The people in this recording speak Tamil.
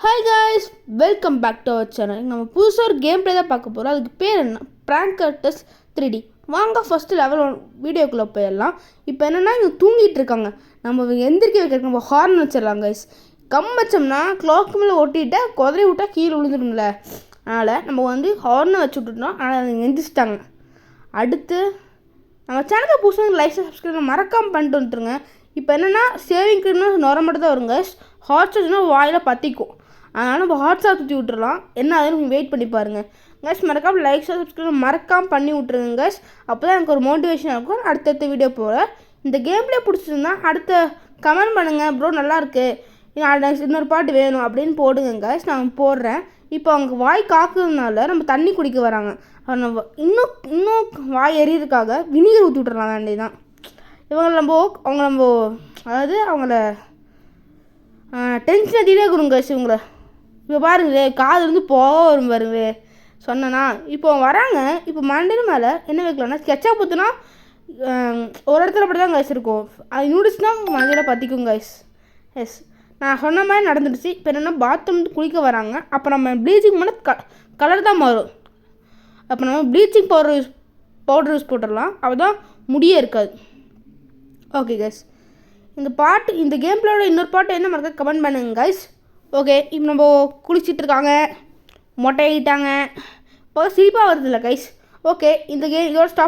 Hi guys, welcome back to our channel. நம்ம புதுசாக ஒரு கேம் ப்ளே தான் பார்க்க போகிறோம். அதுக்கு பேர் என்ன? பிராங்கர்டஸ் 3D. வாங்க ஃபஸ்ட்டு லெவல் 1 வீடியோக்குள்ளே போயிடலாம். இப்போ என்னென்னா இங்கே தூங்கிட்டு இருக்காங்க. நம்ம எந்திரிக்க வைக்கிறதுக்கு நம்ம ஹார்ன் வச்சிடலாம் கைஸ். கம் வச்சோம்னா கிளாக்கு மேலே ஒட்டிட்டு குதிரை விட்டால் கீழே விழுந்துடும்ல. அதனால் நம்ம ஹார்னை வச்சு விட்டுட்டோம். ஆனால் அவங்க எந்திரிச்சிட்டாங்க. அடுத்து நம்ம சேனலை புதுசாக லைக் சப்ஸ்கிரைப் மறக்காமல் பண்ணிட்டு வந்துட்டுருங்க. இப்போ என்னென்னா சேவிங்க்குன்னு நுர மட்டும் தான் வருங்க. ஹாட் சார்ஜ்னா வாயில் பற்றிக்கும். அதனால் நம்ம ஹாட் சார்ஜ் ஊற்றி விட்டுறலாம். என்ன ஆகுதுன்னு வெயிட் பண்ணி பாருங்கள் கேஸ். மறக்காமல் லைக் சப்ஸ்கிரைப் மறக்காமல் பண்ணி விட்ருங்க கேஸ். அப்போ தான் எனக்கு ஒரு மோட்டிவேஷன் இருக்கும் அடுத்தடுத்த வீடியோ போகிறேன். இந்த கேம் ப்ளே பிடிச்சிருந்தா அடுத்த கமெண்ட் பண்ணுங்கள். ப்ரோ நல்லாயிருக்கு, இன்னொரு பாட்டு வேணும் அப்படின்னு போடுங்க கேஸ். நான் போடுறேன். இப்போ அவங்க வாய் காக்குறதுனால நம்ம தண்ணி குடிக்க வராங்க. நம்ம இன்னும் வாய் எறியதுக்காக வினிகர் ஊற்றி விட்டுறலாம் வேண்டி தான். அவங்கள டென்ஷன் அதிலே கொடுங்க கேஸ். இவங்கள இப்போ பாருங்களே, காது போக வரும் பாருங்க சொன்னேன்னா. இப்போ வராங்க. இப்போ மண்டையில் மேலே என்ன வைக்கலாம்னா ஸ்கெட்சாக ஊற்றுனா ஒரு இடத்துல அப்படி தான் கைஸ் இருக்கும். அது நூடுல்ஸ்னால் மண்டையில் பற்றிக்கும் கைஸ். எஸ், நான் சொன்ன மாதிரி நடந்துடுச்சு. இப்போ என்னென்னா பாத்ரூம் குளிக்க வராங்க. அப்போ நம்ம ப்ளீச்சிங் பண்ண கலர் தான் மாறும். அப்போ நம்ம ப்ளீச்சிங் பவுடர் யூஸ் போட்டுடலாம். அப்போ தான் முடியே இருக்காது. ஓகே கைஸ், இந்த கேம் பிளேயோட இன்னொரு பாட்டு என்ன மறக்க கமெண்ட் பண்ணுங்க கைஸ். ஓகே, இப்போ நம்ம குளிச்சிட்டு இருக்காங்க, மொட்டையிட்டாங்க, இப்போ சிரிப்பாக வருது இல்லை கைஸ். ஓகே, இந்த கேம் இதோட ஸ்டாப்.